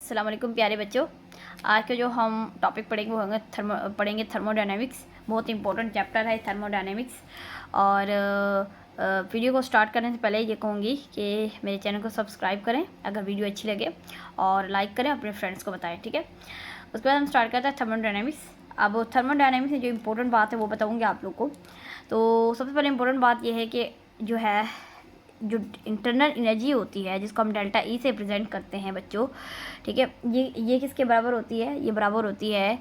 अस्सलाम वालेकुम प्यारे बच्चों। आज के जो हम टॉपिक पढ़ेंगे वो होंगे थर्मोडायनेमिक्स। बहुत इंपॉर्टेंट चैप्टर है थर्मोडायनेमिक्स। और वीडियो को स्टार्ट करने से पहले ये कहूँगी कि मेरे चैनल को सब्सक्राइब करें अगर वीडियो अच्छी लगे, और लाइक करें, अपने फ्रेंड्स को बताएं, ठीक है। उसके बाद हम स्टार्ट करते हैं थर्मोडायनेमिक्स। अब थर्मोडायनेमिक्स में जो इंपॉर्टेंट बात है वो बताऊँगी आप लोग को। तो सबसे पहले इंपॉर्टेंट बात यह है कि जो इंटरनल एनर्जी होती है जिसको हम डेल्टा ई से रिप्रेजेंट करते हैं बच्चों, ठीक है, ये किसके बराबर होती है? ये बराबर होती है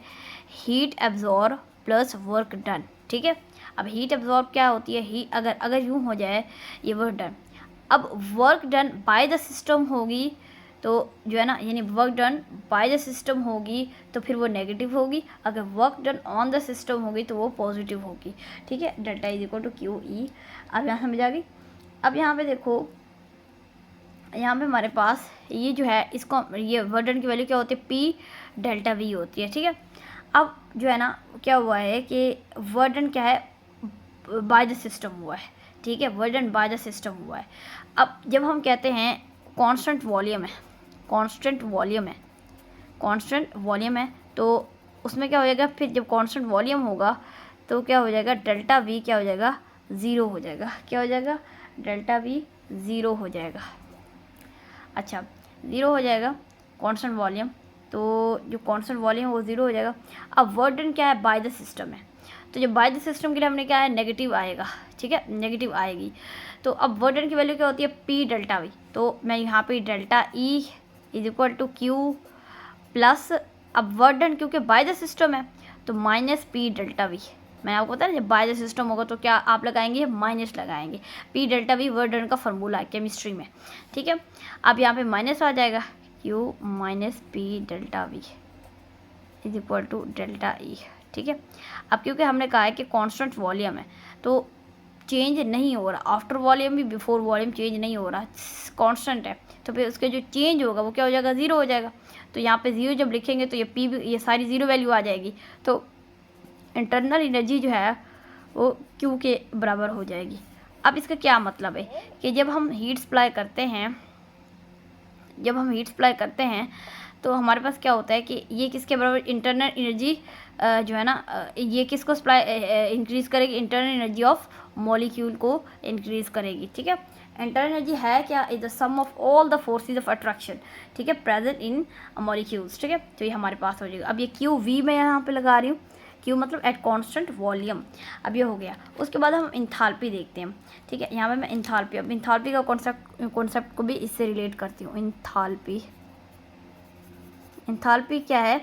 heat absorb plus work done, ठीक है। अब हीट एब्जॉर्ब क्या होती है? अगर यूँ हो जाए ये वर्क डन, अब work done by the system होगी तो जो है ना, यानी work done by the system होगी तो फिर वो नेगेटिव होगी। अगर work done on the system होगी तो वो पॉजिटिव होगी, ठीक है। Delta is equal to Q E. अब यहाँ समझ आ गई। अब यहाँ पे देखो, यहाँ पे हमारे पास ये जो है, इसको ये वर्क डन की वैल्यू क्या होती है? पी डेल्टा वी होती है, ठीक है। अब जो है ना, क्या हुआ है कि वर्क डन क्या है? बाय द सिस्टम हुआ है, ठीक है। Work done by the system हुआ है। अब जब हम कहते हैं कांस्टेंट वॉल्यूम है, कांस्टेंट वॉल्यूम है, तो उसमें क्या हो जाएगा? फिर जब कांस्टेंट वॉल्यूम होगा तो क्या हो जाएगा? डेल्टा वी क्या हो जाएगा? ज़ीरो हो जाएगा। क्या हो जाएगा? डेल्टा वी ज़ीरो हो जाएगा। अच्छा, ज़ीरो हो जाएगा कांस्टेंट वॉल्यूम, तो जो कांस्टेंट वॉल्यूम है वो ज़ीरो हो जाएगा। अब वर्क डन क्या है? बाय द सिस्टम है, तो जब बाय द सिस्टम के लिए हमने क्या है? नेगेटिव आएगा, ठीक है, नेगेटिव आएगी। तो अब वर्क डन की वैल्यू क्या होती है? P delta V. तो मैं यहाँ पे delta E is equal to Q plus, अब वर्क डन क्योंकि बाय द सिस्टम है तो माइनस पी डेल्टा वी। मैंने आपको बताया जब बाय द सिस्टम होगा तो क्या आप लगाएंगे? माइनस लगाएंगे। P delta V work done का फॉर्मूला है केमिस्ट्री में, ठीक है। अब यहाँ पे माइनस आ जाएगा, Q minus P delta V is equal to delta E, ठीक है। अब क्योंकि हमने कहा है कि कांस्टेंट वॉल्यूम है तो चेंज नहीं हो रहा, आफ्टर वॉल्यूम भी बिफोर वॉल्यूम चेंज नहीं हो रहा, कांस्टेंट है, तो फिर उसके जो चेंज होगा वो क्या हो जाएगा? ज़ीरो हो जाएगा। तो यहाँ पे ज़ीरो जब लिखेंगे तो ये पी भी, ये सारी ज़ीरो वैल्यू आ जाएगी, तो इंटरनल एनर्जी जो है वो क्यू के बराबर हो जाएगी। अब इसका क्या मतलब है कि जब हम हीट सप्लाई करते हैं तो हमारे पास क्या होता है कि ये किसके बराबर? इंटरनल एनर्जी जो है ना, ये किसको सप्लाई इंक्रीज़ करेगी? इंटरनल एनर्जी ऑफ मॉलिक्यूल को इंक्रीज़ करेगी, ठीक है। इंटरनल एनर्जी है क्या? Is the sum of all the forces of attraction, ठीक है, प्रेजेंट इन मॉलिक्यूल्स, ठीक है। तो ये हमारे पास हो जाएगा। अब ये क्यू वी मैं यहाँ पे लगा रही हूँ, क्यू मतलब एट कांस्टेंट वॉल्यूम। अब ये हो गया। उसके बाद हम इंथाल्पी देखते हैं, ठीक है। यहाँ पे मैं इंथाल्पी, अब इंथाल्पी का कॉन्सेप्ट को भी इससे रिलेट करती हूँ। इंथाल्पी क्या है?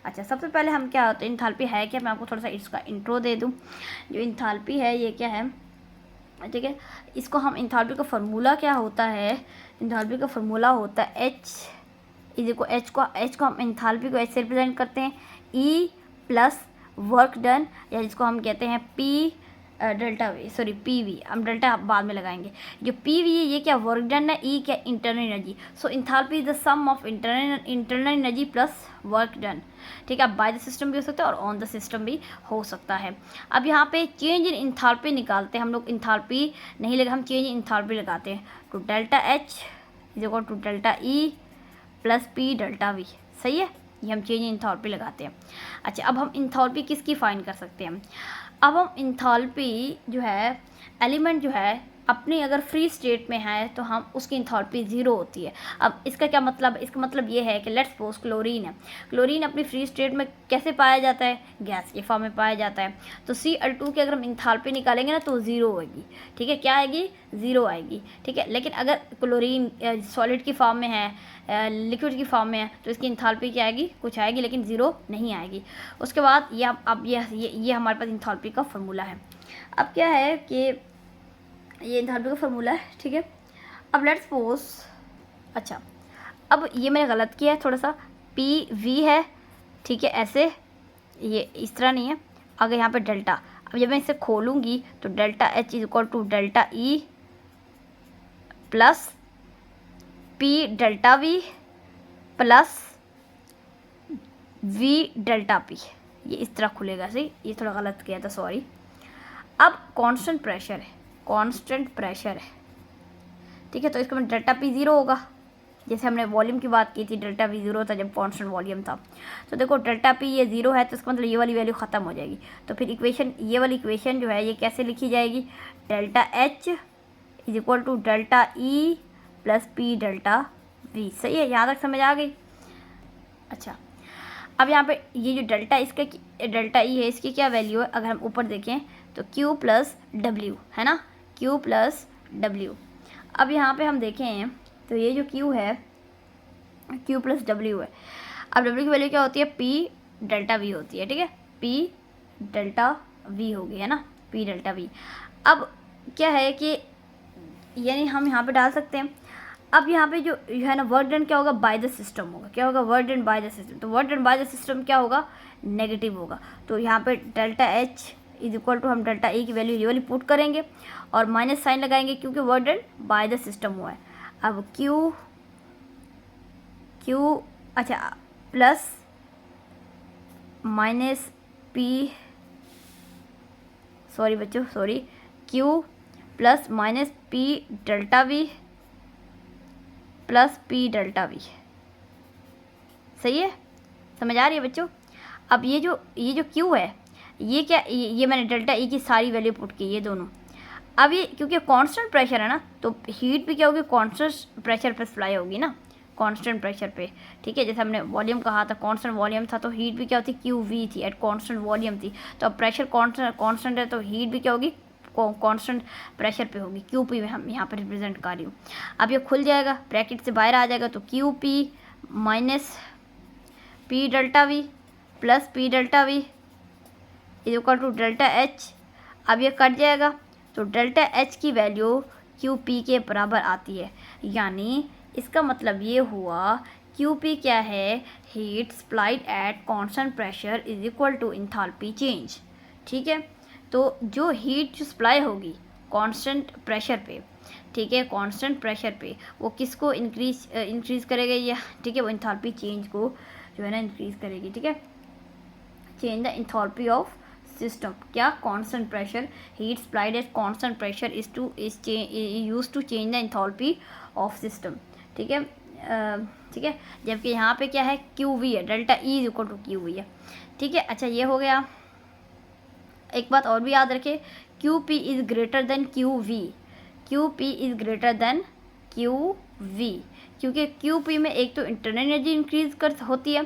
अच्छा, सबसे पहले हम क्या होते हैं, इंथाल्पी है क्या, मैं आपको थोड़ा सा इसका इंट्रो दे दूँ। जो इंथाल्पी है ये क्या है, ठीक है। इसको हम इंथाल्पी का फार्मूला क्या होता है? इंथाल्पी का फार्मूला होता है एच को हम इंथाल्पी को एच से रिप्रेजेंट करते हैं, ई प्लस वर्क डन, या जिसको हम कहते हैं P delta we, sorry P V, हम डेल्टा बाद में लगाएंगे। जो पी वी है ये क्या? वर्क डन है। ई क्या? Internal energy. So enthalpy is the sum of internal energy plus work done, ठीक है। बाय द सिस्टम भी हो सकता है और ऑन द सिस्टम भी हो सकता है। अब यहाँ पे चेंज इन इंथाल्पी निकालते हैं हम लोग। इंथाल्पी नहीं लगा, हम चेंज इन इंथाल्पी लगाते हैं। To delta H is equal to delta E plus P delta V, सही है। ये हम चेंज इन इंथाल्पी लगाते हैं। अच्छा, अब हम इंथाल्पी किसकी फाइंड कर सकते हैं? अब हम इंथाल्पी जो है, एलिमेंट जो है अपनी अगर फ्री स्टेट में है तो हम उसकी इंथाल्पी ज़ीरो होती है। अब इसका क्या मतलब? इसका मतलब ये है कि लेट्स सपोज क्लोरीन है। क्लोरीन अपनी फ्री स्टेट में कैसे पाया जाता है? गैस के फॉर्म में पाया जाता है। तो Cl2 की अगर हम इंथाल्पी निकालेंगे ना तो ज़ीरो होगी, ठीक है। क्या आएगी? ज़ीरो आएगी, ठीक है। लेकिन अगर क्लोरीन सॉलिड की फॉर्म में है, लिक्विड की फॉर्म में है, तो इसकी इंथाल्पी क्या आएगी? कुछ आएगी, लेकिन ज़ीरो नहीं आएगी। उसके बाद ये अब ये हमारे पास इंथाल्पी का फार्मूला है। अब क्या है कि ये इंथाल्पी का फार्मूला है, ठीक है। अब लेट्स सपोज, अच्छा, अब ये मैंने गलत किया है थोड़ा सा, पी वी है, ठीक है, ऐसे, ये इस तरह नहीं है। अगर यहाँ पे डेल्टा, अब जब मैं इसे खोलूँगी तो delta H is equal to delta E plus P delta V plus V delta P, ये इस तरह खुलेगा। सही, ये थोड़ा गलत किया था, सॉरी। अब कांस्टेंट प्रेशर है, ठीक है, तो इसका मतलब डेल्टा पी ज़ीरो होगा, जैसे हमने वॉल्यूम की बात की थी, डेल्टा वी 0 था जब कॉन्स्टेंट वॉल्यूम था। तो देखो डेल्टा पी ये 0 है, तो इसका मतलब ये वाली वैल्यू ख़त्म हो जाएगी। तो फिर इक्वेशन, ये वाली इक्वेशन जो है ये कैसे लिखी जाएगी, delta H is equal to delta E plus P delta V. सही है, यहाँ तक समझ आ गई। अच्छा, अब यहाँ पे ये जो डेल्टा इसका डेल्टा ई है, इसकी क्या वैल्यू है, अगर हम ऊपर देखें तो क्यू प्लस डब्ल्यू है ना, क्यू प्लस डब्ल्यू। अब यहाँ पे हम देखें तो ये जो क्यू है, क्यू प्लस डब्ल्यू है। अब डब्ल्यू की वैल्यू क्या होती है, पी डेल्टा वी होती है। ठीक है, पी डेल्टा वी होगी, है ना, पी डेल्टा वी। अब क्या है कि यानी हम यहाँ पे डाल सकते हैं। अब यहाँ पे जो है ना वर्क डन क्या होगा, बाय द सिस्टम होगा। क्या होगा, work done by the system. तो work done by the system क्या होगा, नेगेटिव होगा। तो यहाँ पे delta H is equal to हम डेल्टा ई की वैल्यू ये वाली पुट करेंगे और माइनस साइन लगाएंगे क्योंकि work done by the system हुआ है। अब क्यू अच्छा प्लस माइनस पी, सॉरी बच्चों sorry, Q plus minus P delta V plus P delta V. सही है, समझ आ रही है बच्चों। अब ये जो क्यू है, ये क्या, ये मैंने डेल्टा ई की सारी वैल्यू पुट की, ये दोनों। अब ये क्योंकि कांस्टेंट प्रेशर है ना, तो हीट भी क्या होगी, कांस्टेंट प्रेशर पे सप्लाई होगी ना, कांस्टेंट प्रेशर पे। ठीक है, जैसे हमने वॉल्यूम कहा था, कांस्टेंट वॉल्यूम था तो हीट भी क्या होती, क्यू वी थी, एट कांस्टेंट वॉल्यूम थी। तो अब प्रेशर कांस्टेंट है तो हीट भी क्या होगी, कांस्टेंट प्रेशर पे होगी। क्यू पी में हम यहाँ पर रिप्रेजेंट कर रही हूँ। अब ये खुल जाएगा, ब्रैकेट से बाहर आ जाएगा, तो Q P minus P delta V plus P delta V is equal to delta H. अब ये कट जाएगा तो डेल्टा एच की वैल्यू क्यू पी के बराबर आती है। यानी इसका मतलब ये हुआ क्यू पी क्या है, heat supplied at constant pressure is equal to enthalpy change. ठीक है, तो जो हीट जो सप्लाई होगी कांस्टेंट प्रेशर पे, ठीक है, कांस्टेंट प्रेशर पे, वो किसको इंक्रीज करेगा या, ठीक है, वो इंथैल्पी चेंज को जो है ना इंक्रीज करेगी। ठीक है, change the enthalpy of system. क्या, constant pressure, heat supplied at constant pressure is used to change the enthalpy of system. ठीक है, ठीक है, जबकि यहाँ पे क्या है, क्यू वी है, delta E is equal to Q V है। ठीक है, अच्छा ये हो गया। एक बात और भी याद रखें, Q P is greater than Q V, Q P is greater than Q V, क्योंकि क्यू पी में एक तो इंटरनल एनर्जी इंक्रीज कर होती है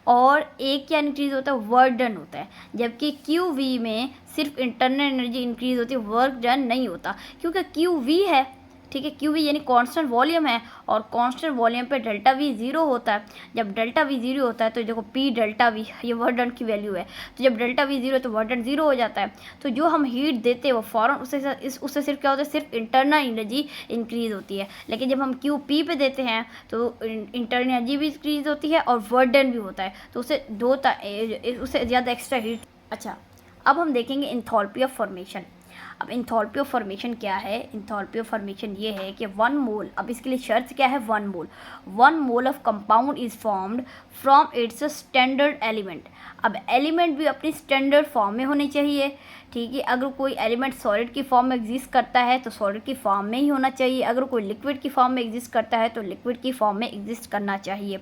और एक क्या इंक्रीज होता है, वर्क डन होता है। जबकि क्यू वी में सिर्फ इंटरनल एनर्जी इंक्रीज होती है, वर्क डन नहीं होता, क्योंकि क्यू वी है। ठीक है, क्यू वी यानी कांस्टेंट वॉल्यूम है और कांस्टेंट वॉल्यूम पे डेल्टा वी 0 होता है। जब डेल्टा वी 0 होता है तो देखो पी डेल्टा वी ये वर्क डन की वैल्यू है, तो जब डेल्टा वी 0 तो वर्क डन 0 हो जाता है। तो जो हम हीट देते हैं वो फ़ौरन उससे सिर्फ क्या होता है, सिर्फ इंटरनल एनर्जी इंक्रीज़ होती है। लेकिन जब हम क्यू पी पे देते हैं तो इंटरनल एनर्जी भी इंक्रीज़ होती है और वर्क डन भी होता है, तो उससे ज़्यादा एक्स्ट्रा हीट। अच्छा, अब हम देखेंगे इंथैल्पी ऑफ फॉर्मेशन। अब इंथैल्पी ऑफ फॉर्मेशन क्या है, इंथैल्पी ऑफ फॉर्मेशन ये है कि 1 मोल, अब इसके लिए शर्त क्या है, 1 mole of compound is formed from its standard element. अब एलिमेंट भी अपनी स्टैंडर्ड फॉर्म में होने चाहिए। ठीक है, अगर कोई एलिमेंट सॉलिड की फॉर्म में एग्जिस्ट करता है तो सॉलिड की फॉर्म में ही होना चाहिए, अगर कोई लिक्विड की फॉर्म में एग्जिस्ट करता है तो लिक्विड की फॉर्म में एग्जिस्ट करना चाहिए।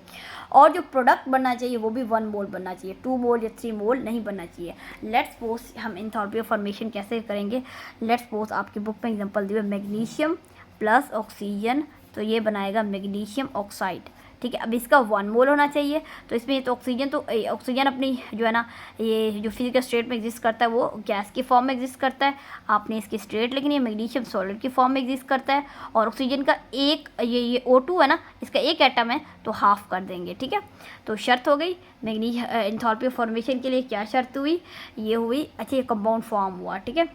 और जो प्रोडक्ट बनना चाहिए वो भी 1 मोल बनना चाहिए, 2 मोल या 3 मोल नहीं बनना चाहिए। लेट्स सपोज हम इंथैल्पी ऑफ फॉर्मेशन कैसे करेंगे, लेट्स सपोज आपकी बुक में एग्जांपल दिए मैग्नीशियम प्लस ऑक्सीजन, तो ये बनाएगा मैग्नीशियम ऑक्साइड। ठीक है, अब इसका 1 मोल होना चाहिए। तो इसमें तो ऑक्सीजन अपनी जो है ना ये जो फिजिकल स्टेट में एग्जिस्ट करता है वो गैस की फॉर्म में एग्जिस्ट करता है, आपने इसकी स्टेट लिखनी है। मैग्नीशियम सॉलिड की फॉर्म में एग्जिस्ट करता है और ऑक्सीजन का एक ये O2 है ना, इसका एक एटम है तो हाफ कर देंगे। ठीक है, तो शर्त हो गई इंथैल्पी ऑफ फॉर्मेशन के लिए। क्या शर्त हुई, ये हुई, अच्छा ये कंपाउंड फॉर्म हुआ। ठीक है,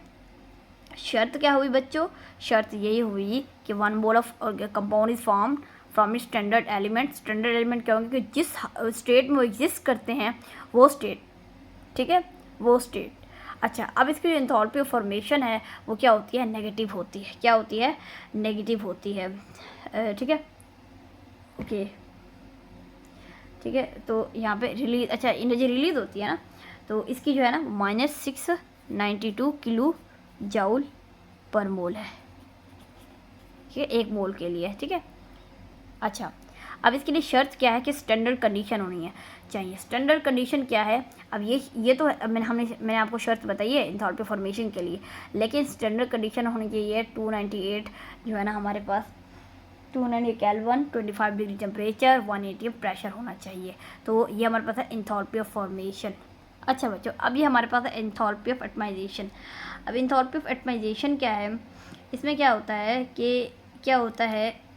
शर्त क्या हुई बच्चों, शर्त यही हुई कि 1 mole of compound is formed from it standard element. Standard element क्या होंगे कि जिस स्टेट में वो एग्जिस्ट करते हैं वो स्टेट। ठीक है, वो स्टेट। अच्छा, अब इसकी जो एंथैल्पी ऑफ फॉर्मेशन है वो क्या होती है, नेगेटिव होती है। क्या होती है, नेगेटिव होती है। ठीक है, ओके, ठीक है, तो यहाँ पे रिलीज, अच्छा एनर्जी रिलीज होती है ना, तो इसकी जो है ना -692 किलो जूल पर मोल है। ठीक है, 1 मोल के लिए। ठीक है, अच्छा अब इसके लिए शर्त क्या है कि स्टैंडर्ड कंडीशन होनी है चाहिए। स्टैंडर्ड कंडीशन क्या है, अब ये तो मैंने आपको शर्त बताई है एंथैल्पी फॉर्मेशन के लिए, लेकिन स्टैंडर्ड कंडीशन होनी चाहिए 298 जो है ना हमारे पास 290 केल्विन, 25 डिग्री टेम्परेचर, 180 प्रेशर होना चाहिए। तो ये हमारे पास है एंथैल्पी ऑफ फॉर्मेशन। अच्छा बच्चों, अब ये हमारे पास है एंथैल्पी ऑफ एटमाइजेशन। अब एंथैल्पी ऑफ एटमाइजेशन क्या है, इसमें क्या होता है कि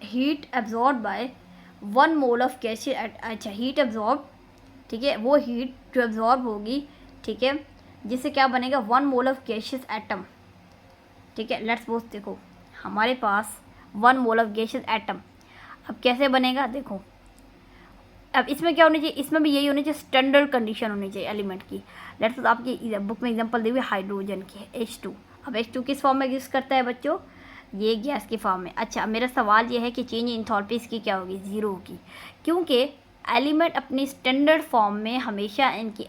heat absorb by 1 mole of gas. अच्छा, हीट एब्जॉर्ब, ठीक है, वो हीट जो एब्जॉर्ब होगी, ठीक है, जिससे क्या बनेगा 1 मोल ऑफ गैसियस एटम, ठीक है। लेट्स सपोज देखो हमारे पास 1 मोल ऑफ गैसियस एटम, अब कैसे बनेगा देखो। अब इसमें क्या होनी चाहिए, इसमें भी यही होनी चाहिए, स्टैंडर्ड कंडीशन होनी चाहिए एलिमेंट की। लेट्स सपोज आपकी बुक में एग्जांपल दी हुई हाइड्रोजन की H2। अब H2 किस फॉर्म में एग्जिस्ट करता है बच्चों, ये गैस की फॉर्म में। अच्छा, मेरा सवाल ये है कि चेंज इन एंथैल्पी इसकी क्या होगी, ज़ीरो होगी, क्योंकि एलिमेंट अपनी स्टैंडर्ड फॉर्म में हमेशा इनकी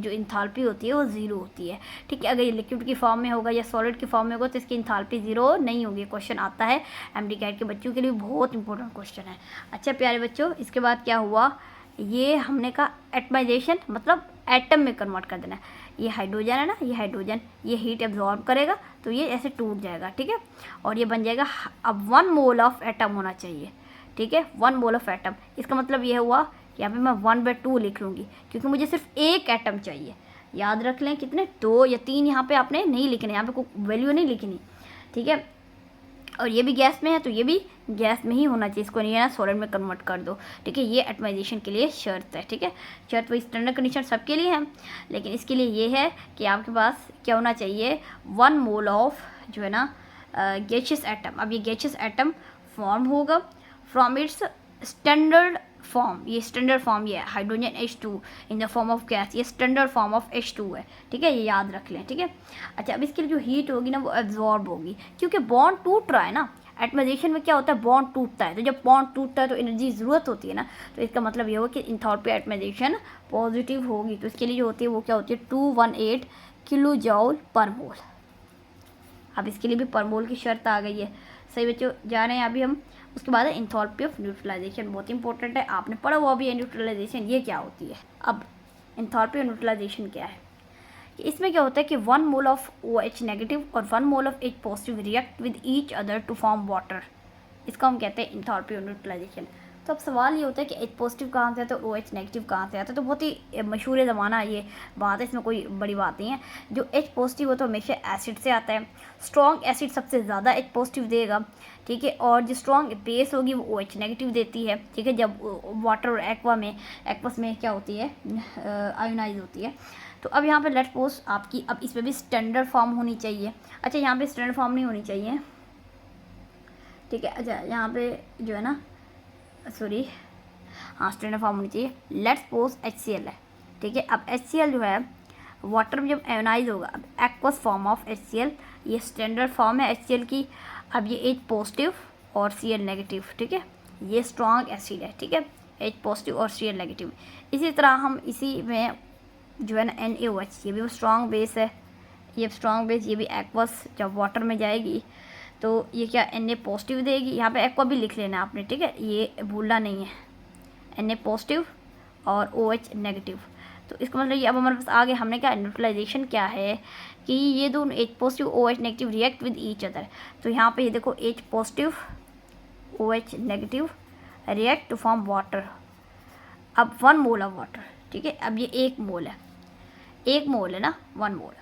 जो एंथैल्पी होती है वो ज़ीरो होती है, ठीक है। अगर ये लिक्विड की फॉर्म में होगा या सॉलिड की फॉर्म में होगा तो इसकी एंथैल्पी ज़ीरो नहीं होगी। क्वेश्चन आता है एमडी कैट के बच्चों के लिए, बहुत इंपॉर्टेंट क्वेश्चन है। अच्छा प्यारे बच्चों, इसके बाद क्या हुआ, ये हमने कहा एटमाइजेशन मतलब एटम में कन्वर्ट कर देना है। ये हाइड्रोजन है ना, ये हाइड्रोजन, ये हीट एब्जॉर्ब करेगा तो ये ऐसे टूट जाएगा, ठीक है, और ये बन जाएगा। अब 1 मोल ऑफ एटम होना चाहिए, ठीक है, 1 मोल ऑफ एटम। इसका मतलब ये हुआ कि यहाँ पे मैं 1/2 लिख लूँगी, क्योंकि मुझे सिर्फ एक एटम चाहिए। याद रख लें कितने, 2 या 3 यहाँ पे आपने नहीं लिखने, यहाँ पे कोई वैल्यू नहीं लिखनी, ठीक है। और ये भी गैस में है तो ये भी गैस में ही होना चाहिए, इसको नहीं है ना सॉलिड में कन्वर्ट कर दो, ठीक है। ये एटमाइजेशन के लिए शर्त है, ठीक है। शर्त वही स्टैंडर्ड कंडीशन सबके लिए है, लेकिन इसके लिए ये है कि आपके पास क्या होना चाहिए, 1 मोल ऑफ जो है ना गैसियस एटम। अब ये गैसियस एटम फॉर्म होगा फ्रॉम इट्स स्टैंडर्ड फॉर्म। ये स्टैंडर्ड फॉर्म ये है hydrogen H2 in the form of gas, ये स्टैंडर्ड फॉर्म ऑफ H2 है, ठीक है, ये याद रख लें, ठीक है। अच्छा, अब इसके लिए जो हीट होगी ना वो एब्जॉर्ब होगी, क्योंकि बॉन्ड टूट रहा है ना। एटमाइजेशन में क्या होता है, बॉन्ड टूटता है, तो जब बॉन्ड टूटता है तो एनर्जी ज़रूरत होती है ना, तो इसका मतलब ये होगा कि एंथैल्पी एटमाइजेशन पॉजिटिव होगी। तो इसके लिए जो होती है वो क्या होती है, 218 किलो जॉल पर मोल। अब इसके लिए भी पर मोल की शर्त आ गई है। सही बच्चों, जा रहे हैं अभी हम। उसके बाद है एंथैल्पी ऑफ न्यूट्रलाइजेशन, बहुत इंपॉर्टेंट है, आपने पढ़ा हुआ भी है न्यूट्रलाइजेशन, ये क्या होती है। अब एंथैल्पी ऑफ न्यूट्रलाइजेशन क्या है, इसमें क्या होता है कि 1 मोल ऑफ OH नेगेटिव और 1 mole of H positive react with each other to form water. इसको हम कहते हैं एंथैल्पी ऑफ न्यूट्रलाइजेशन। तो अब सवाल ये होता है कि H पॉजिटिव कहाँ से आता है, OH नेगेटिव कहाँ से आता है। तो बहुत ही मशहूर ज़माना ये बात है, इसमें कोई बड़ी बात नहीं है। जो H पॉजिटिव हो तो हमेशा एसिड से आता है, स्ट्रॉन्ग एसिड सबसे ज़्यादा H पॉजिटिव देगा, ठीक है, और जो स्ट्रॉन्ग बेस होगी वो OH नेगेटिव देती है, ठीक है। जब वाटर और एक्वस में क्या होती है, आयोनाइज होती है। तो अब यहाँ पे लेट्स सपोज आपकी, अब इसमें भी स्टैंडर्ड फॉर्म होनी चाहिए। अच्छा, यहाँ पे स्टैंडर्ड फॉर्म नहीं होनी चाहिए, ठीक है। अच्छा, यहाँ पे जो है ना, सॉरी, हाँ स्टैंडर्ड फॉर्म होनी चाहिए। लेट्स सपोज HCl है, ठीक है। अब HCl जो है वाटर में जब आयोनाइज होगा, अब एक्वस फॉर्म ऑफ HCl, ये स्टैंडर्ड फॉर्म है HCl की। अब ये H पॉजिटिव और Cl नेगेटिव, ठीक है, ये स्ट्रॉन्ग एसिड है, ठीक है, H पॉजिटिव और Cl नेगेटिव। इसी तरह हम इसी में जो है ना NaOH, ये भी स्ट्रॉन्ग बेस है, ये स्ट्रॉन्ग बेस, ये भी एक्वस जब वाटर में जाएगी तो ये क्या Na पॉजिटिव देगी। यहाँ पे एक्वा भी लिख लेना आपने, ठीक है, ये भूलना नहीं है, Na पॉजिटिव और OH नेगेटिव। तो इसका मतलब ये अब हमारे पास आगे हमने क्या, न्यूट्रलाइजेशन क्या है कि ये दोनों H positive OH negative react with each other. तो यहाँ पे ये देखो H positive OH negative react to form water. अब 1 मोल ऑफ वाटर, ठीक है, अब ये 1 मोल है, 1 मोल है ना, 1 मोल,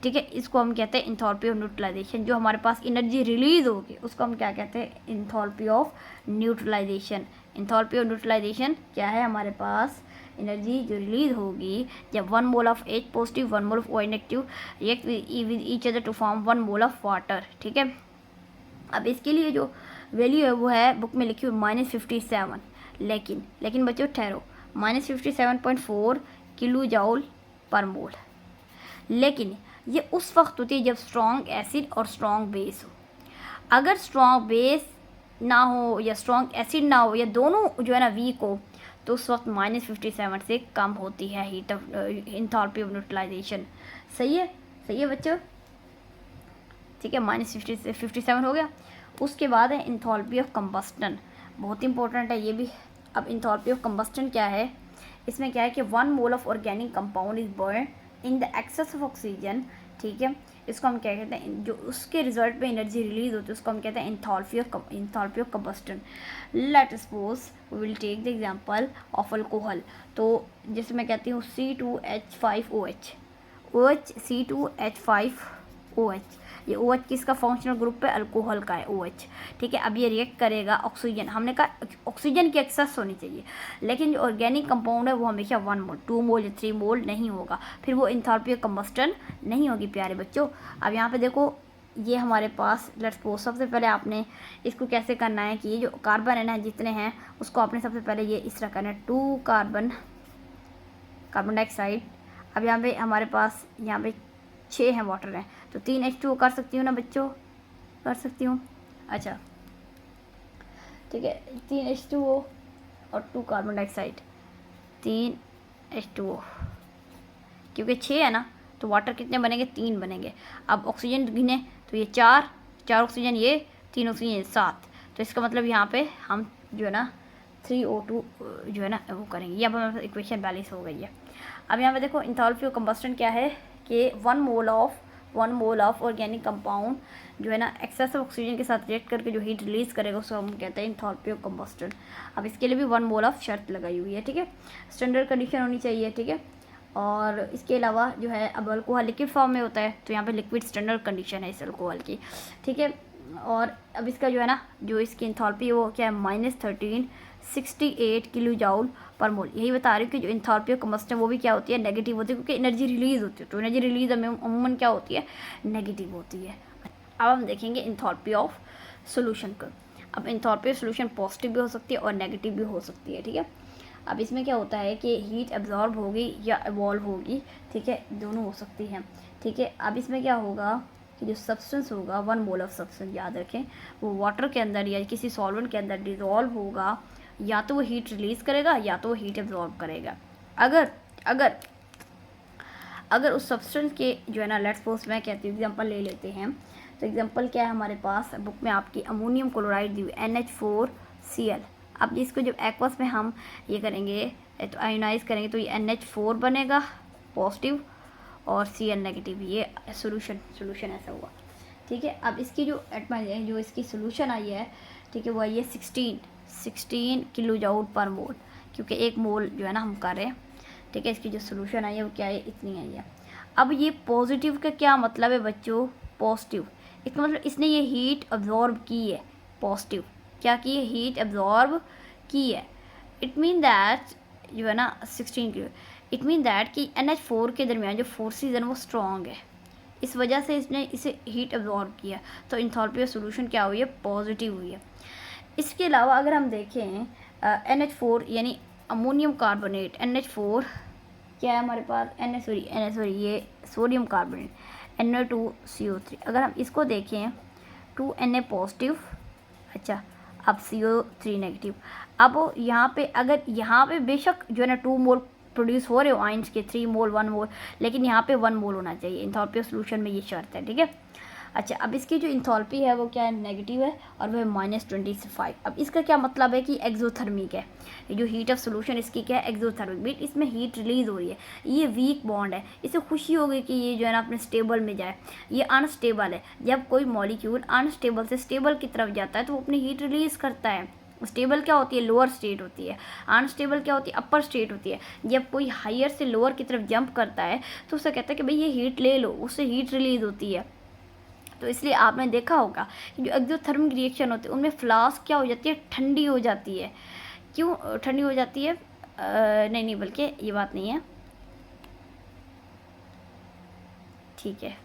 ठीक है। इसको हम कहते हैं एंथैल्पी ऑफ न्यूट्रलाइजेशन। जो हमारे पास एनर्जी रिलीज होगी उसको हम क्या कहते हैं, enthalpy of neutralization. Enthalpy of neutralization क्या है, हमारे पास एनर्जी जो रिलीज होगी जब 1 mole of H positive 1 mole of OH negative react with each other to form 1 mole of water, ठीक है। अब इसके लिए जो वैल्यू है वो है बुक में लिखी हुई -57, लेकिन बच्चों ठहरो, -57.4 किलो जॉल पर मोल। लेकिन ये उस वक्त होती है जब स्ट्रॉन्ग एसिड और स्ट्रॉन्ग बेस हो। अगर स्ट्रॉन्ग बेस ना हो या स्ट्रॉन्ग एसिड ना हो या दोनों जो है ना वीक हो, तो उस वक्त -57 से कम होती है heat of enthalpy of neutralization. सही है बच्चों, ठीक है, -57 हो गया। उसके बाद है एंथैल्पी ऑफ कंबस्टन, बहुत इंपॉर्टेंट है ये भी, अब इंथैल्पी ऑफ कंबस्टन क्या है, इसमें क्या है कि 1 mole of organic compound is burn in the excess of oxygen, ठीक है। इसको हम क्या कहते हैं, जो उसके रिजल्ट में एनर्जी रिलीज होती है उसको हम कहते हैं enthalpy of combustion. Let suppose we will take the example of alcohol. तो जैसे मैं कहती हूँ C2H5OH, C2H5OH, ये OH किसका फंक्शनल ग्रुप है, अल्कोहल का है OH, ठीक है। अब ये रिएक्ट करेगा ऑक्सीजन, हमने कहा ऑक्सीजन की एक्सेस होनी चाहिए, लेकिन जो ऑर्गेनिक कंपाउंड है वो हमेशा 1 मोल 2 मोल या 3 मोल नहीं होगा, फिर वो इंथैल्पी ऑफ कंबस्टन नहीं होगी प्यारे बच्चों। अब यहाँ पे देखो ये हमारे पास लेट्स सपोज, सबसे पहले आपने इसको कैसे करना है कि ये जो कार्बन है ना जितने हैं उसको आपने सबसे पहले ये इस तरह करना है 2 कार्बन डाइऑक्साइड। अब यहाँ पे हमारे पास यहाँ पे 6 हैं वाटर हैं, तो 3 H2O कर सकती हूँ ना बच्चों, कर सकती हूँ। अच्छा ठीक है, 3 H2O और 2 कार्बन डाइऑक्साइड, 3 H2O, क्योंकि 6 है ना तो वाटर कितने बनेंगे, 3 बनेंगे। अब ऑक्सीजन गिने तो ये 4 ऑक्सीजन, ये 3 ऑक्सीजन, 7, तो इसका मतलब यहाँ पे हम जो है ना 3O2 जो है ना वो करेंगे, यहाँ पर हमारे इक्वेशन बैलेंस हो गई है। अब यहाँ पे देखो इंथैल्पी ऑफ कंबस्टन क्या है कि 1 मोल ऑफ ऑर्गेनिक कंपाउंड जो है ना एक्सेस ऑफ ऑक्सीजन के साथ रिएक्ट करके जो हीट रिलीज करेगा उसको हम कहते हैं इंथैल्पी ऑफ कंबस्टन। अब इसके लिए भी 1 मोल ऑफ शर्त लगाई हुई है, ठीक है, स्टैंडर्ड कंडीशन होनी चाहिए, ठीक है। और इसके अलावा जो है अब अल्कोहल लिक्विड फॉर्म में होता है तो यहाँ पे लिक्विड स्टैंडर्ड कंडीशन है इस अल्कोहल की, ठीक है। और अब इसका जो है ना जो इसकी इंथैल्पी वो क्या है -1368 किलो जूल पर मोल। यही बता रही हूँ कि जो इंथैल्पी ऑफ कंबस्टन वो भी क्या होती है, नेगेटिव होती है, क्योंकि एनर्जी रिलीज होती है, तो एनर्जी रिलीज अमूमन क्या होती है, नेगेटिव होती है। अब हम देखेंगे इंथैल्पी ऑफ सोल्यूशन को। अब इंथैल्पी ऑफ सोल्यूशन पॉजिटिव भी हो सकती है और नेगेटिव भी हो सकती है, ठीक है। अब इसमें क्या होता है कि हीट एब्जॉर्ब होगी या इवॉल्व होगी, ठीक है, दोनों हो सकती हैं, ठीक है। अब इसमें क्या होगा कि जो सब्सटेंस होगा 1 मोल ऑफ सब्सटेंस, याद रखें, वो वाटर के अंदर या किसी सॉल्वेंट के अंदर डिज़ोल्व होगा, या तो वो हीट रिलीज़ करेगा या तो वो हीट एब्जॉर्ब करेगा। अगर अगर अगर उस सब्सटेंस के जो है ना लेट्स सपोज मैं कहती हूँ एग्जांपल ले लेते हैं, तो एग्जांपल क्या है हमारे पास बुक में आपकी अमोनियम क्लोराइड दी हुई NH4Cl। अब इसको जब एक्वस में हम ये करेंगे तो आयोनाइज करेंगे तो ये NH4 बनेगा पॉजिटिव और Cl नेगेटिव, ये सोल्यूशन ऐसा हुआ, ठीक है। अब इसकी जो इसकी सोल्यूशन आई है, ठीक है, वो आई है 16 किलो जूल पर मोल, क्योंकि 1 मोल जो है ना हम कर रहे हैं, ठीक है। इसकी जो सोल्यूशन आई है वो क्या है, इतनी आई है। अब ये पॉजिटिव का क्या मतलब है बच्चों, पॉजिटिव, इसका मतलब इसने ये हीट अब्जॉर्ब की है, पॉजिटिव क्या की है, हीट एब्जॉर्ब की है। इट मीन दैट जो है ना 16 किलो, इट मीन दैट कि NH4 के दरमियान जो फोर्सेस है वो स्ट्रॉन्ग है, इस वजह से इसने इसे हीट एब्जॉर्ब किया, तो इंथैल्पी ऑफ सॉल्यूशन क्या हुई है, पॉजिटिव हुई है। इसके अलावा अगर हम देखें NH4 यानी अमोनियम कार्बोनेट, NH4 क्या है हमारे पास, ये सोडियम कार्बोनेट Na2CO3, अगर हम इसको देखें 2Na पॉजिटिव, अच्छा अब CO3 नेगेटिव। अब यहाँ पे अगर यहाँ पे बेशक जो है ना 2 मोल प्रोड्यूस हो रहे हो आइंस के, 3 मोल 1 मोल, लेकिन यहाँ पे 1 मोल होना चाहिए, इंथैल्पी ऑफ सॉल्यूशन में ये शर्त है, ठीक है। अच्छा अब इसकी जो इंथैल्पी है वो क्या है, नेगेटिव है और वह -25। अब इसका क्या मतलब है कि एक्सोथर्मिक है, ये जो हीट ऑफ सॉल्यूशन इसकी क्या है, एक्सोथर्मिक, मीट इसमें हीट रिलीज हो रही है, ये वीक बॉन्ड है, इसे खुशी होगी कि ये जो है ना अपने स्टेबल में जाए, ये अनस्टेबल है। जब कोई मॉलिक्यूल अनस्टेबल से स्टेबल की तरफ जाता है तो वो अपनी हीट रिलीज करता है। स्टेबल क्या होती है, लोअर स्टेट होती है, अनस्टेबल क्या होती है, अपर स्टेट होती है। जब कोई हायर से लोअर की तरफ जंप करता है तो उसे कहता है कि भाई ये हीट ले लो, उससे हीट रिलीज होती है। तो इसलिए आपने देखा होगा कि जो एक्सोथर्मिक रिएक्शन होते हैं उनमें फ्लास्क क्या हो जाती है, ठंडी हो जाती है। क्यों ठंडी हो जाती है, नहीं बल्कि ये बात नहीं है, ठीक है।